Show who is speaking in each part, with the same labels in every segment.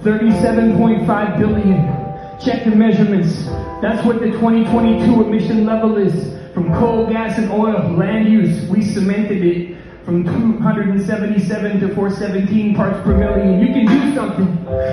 Speaker 1: 37.5 billion. Check the measurements. That's what the 2022 emission level is. From coal, gas, and oil, land use, we cemented it from 277 to 417 parts per million. You can do something.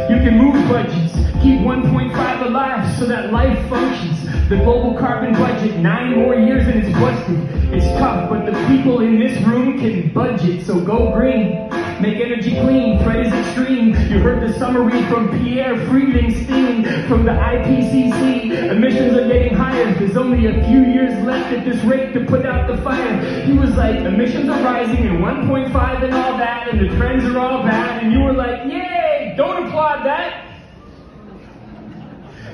Speaker 1: You can move budgets. Keep 1.5 alive so that life functions. The global carbon budget, 9 more years and it's busted. It's tough, but the people in this room can budget, so go green. Make energy clean, threat is extreme. You heard the summary from Pierre, Friedlingstein from the IPCC. Emissions are getting higher. There's only a few years left at this rate to put out the fire. He was like, emissions are rising and 1.5 and all that, and the trends are all bad. And you were like, yay, don't applaud that.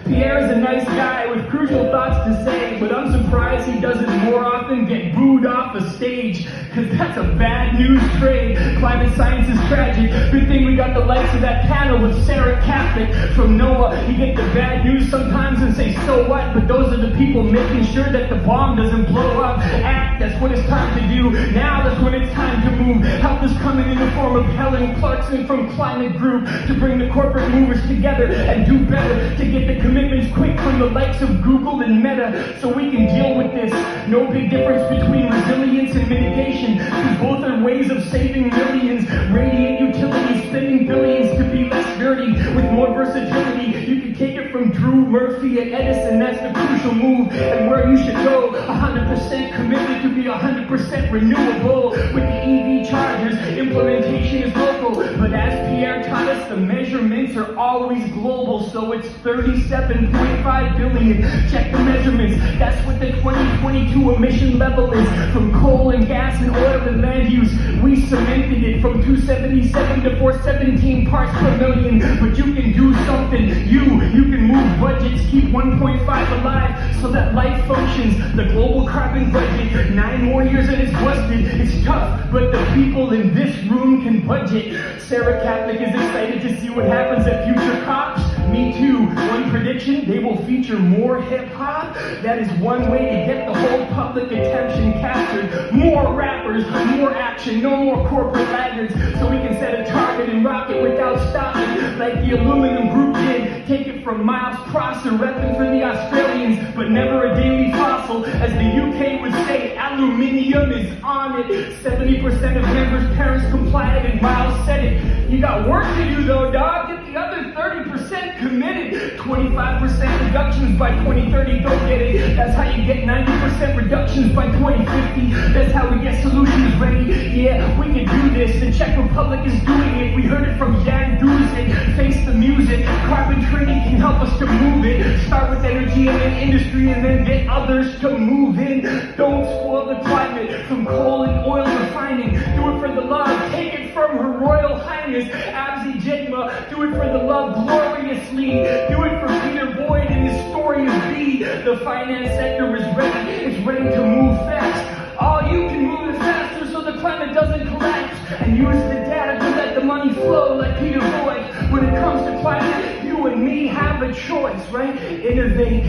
Speaker 1: Pierre is a nice guy with crucial thoughts to say, but I'm surprised he doesn't more often get booed off the stage, cause that's a bad news trade. Climate science is tragic. Good thing we got the likes of that panel with Sarah Catholic from NOAA. You get the bad news sometimes and say, so what? But those are the people making sure that the bomb doesn't blow up. Act, that's what it's time to do. Now that's when it's time to move. Help is coming in the form of Helen Clarkson from Climate Group to bring the corporate movers together and do better, to get the commitments quick from the likes of Google and Meta, so we can deal with this. No big difference between resilience and mitigation, because both are ways of saving millions. Radiant utilities, spending billions to be less dirty with more versatility. You can take it from Drew Murphy and Edison, that's the crucial move, and where you should go. 100% committed to be 100% renewable. With the EV chargers, implementation is local, but as Pierre taught us, the measurements are always global, so it's 37.5 billion. Check the measurements. That's what the 2022 emission level is. From coal and gas and oil and land use, we cemented it from 277 to 417 parts per million. But you can do something. You can move budgets, keep 1.5 alive so that life functions. The global carbon budget, 9 more years and it's busted. It's tough, but the people in this room can budget. Sarah Catholic is excited to see what happens at future COPs. Me too. One prediction, they will feature more hip-hop. That is one way to get the whole public attention captured. More rappers, more action, no more corporate laggards, so we can set a target and rock it without stopping, like the aluminum group did. Take it from Miles Prosser, repping for the Australians, but never a daily fossil. As the UK would say, aluminium is on it. 70% of members' parents complied, and Miles said it. You got work to do though, dog. Get the other 30% committed. 25% reductions by 2030, go get it. That's how you get 90% reductions by 2050. That's how we get solutions ready. Yeah, we can do this. The Czech Republic is doing it. We heard it from Jan Duzic. Face the music. Carbon trading can help us to move it. Start with energy and then industry, and then get others to move in. Don't spoil the climate from coal and oil refining. Do it for the love. Take it from Her Royal Highness Abzi Jigma. Do it for the love gloriously. Do it for Peter Boyd and his story of B. The finance sector is ready. It's ready to move fast. All you can move it faster so the climate doesn't collapse. And use the data to let the money flow like Peter Boyd. When it comes to climate, you and me have a choice, right? Innovate,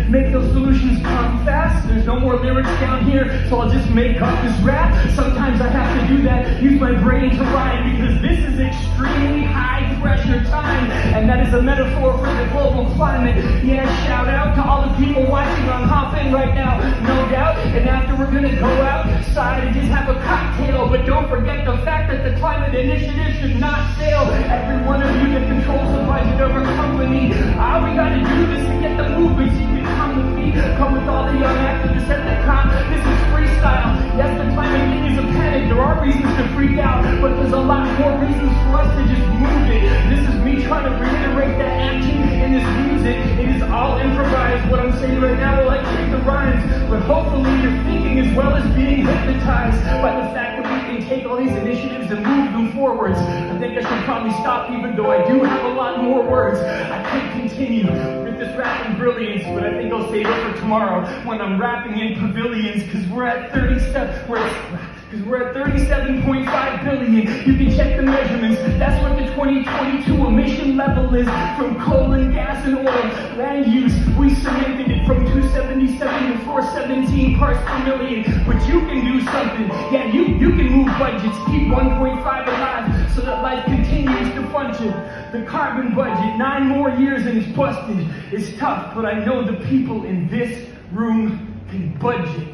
Speaker 1: make those solutions come fast. There's no more lyrics down here, so I'll just make up this rap. Sometimes I have to do that, use my brain to rhyme, because this is extremely high pressure time, and that is a metaphor for the global climate. Yeah, shout out to all the people watching on Hop In right now, no doubt. And after we're gonna go outside and just have a cocktail, but don't forget the fact that the climate initiative should not fail. Every one of you that controls the budget of our company, all we gotta do is to get the movement, so you can come with me, come with all the young activists at the COP. This is freestyle. Yes, the climate thing is a panic. There are reasons to freak out, but there's a lot more reasons for us to just move it. This is me trying to reiterate that action in this music. It is all improvised. What I'm saying right now will like take the rhymes, but hopefully you're thinking as well as being hypnotized by the fact that we can take all these initiatives and move them forwards. I think I should probably stop, even though I do have a lot more words. I could continue with this rapping brilliance, but I think I'll save it for tomorrow when I'm rapping in pavilions, because we're at 37.5 billion. You can check the measurements. That's what the 2022 emission level is. From coal and gas and oil, land use, we cemented it from 277 to 417 parts per million. But you can do something. Yeah, you can move budgets, keep 1.5 alive so that life continues to function. it. The carbon budget, 9 more years and it's busted. It's tough, but I know the people in this room can budget.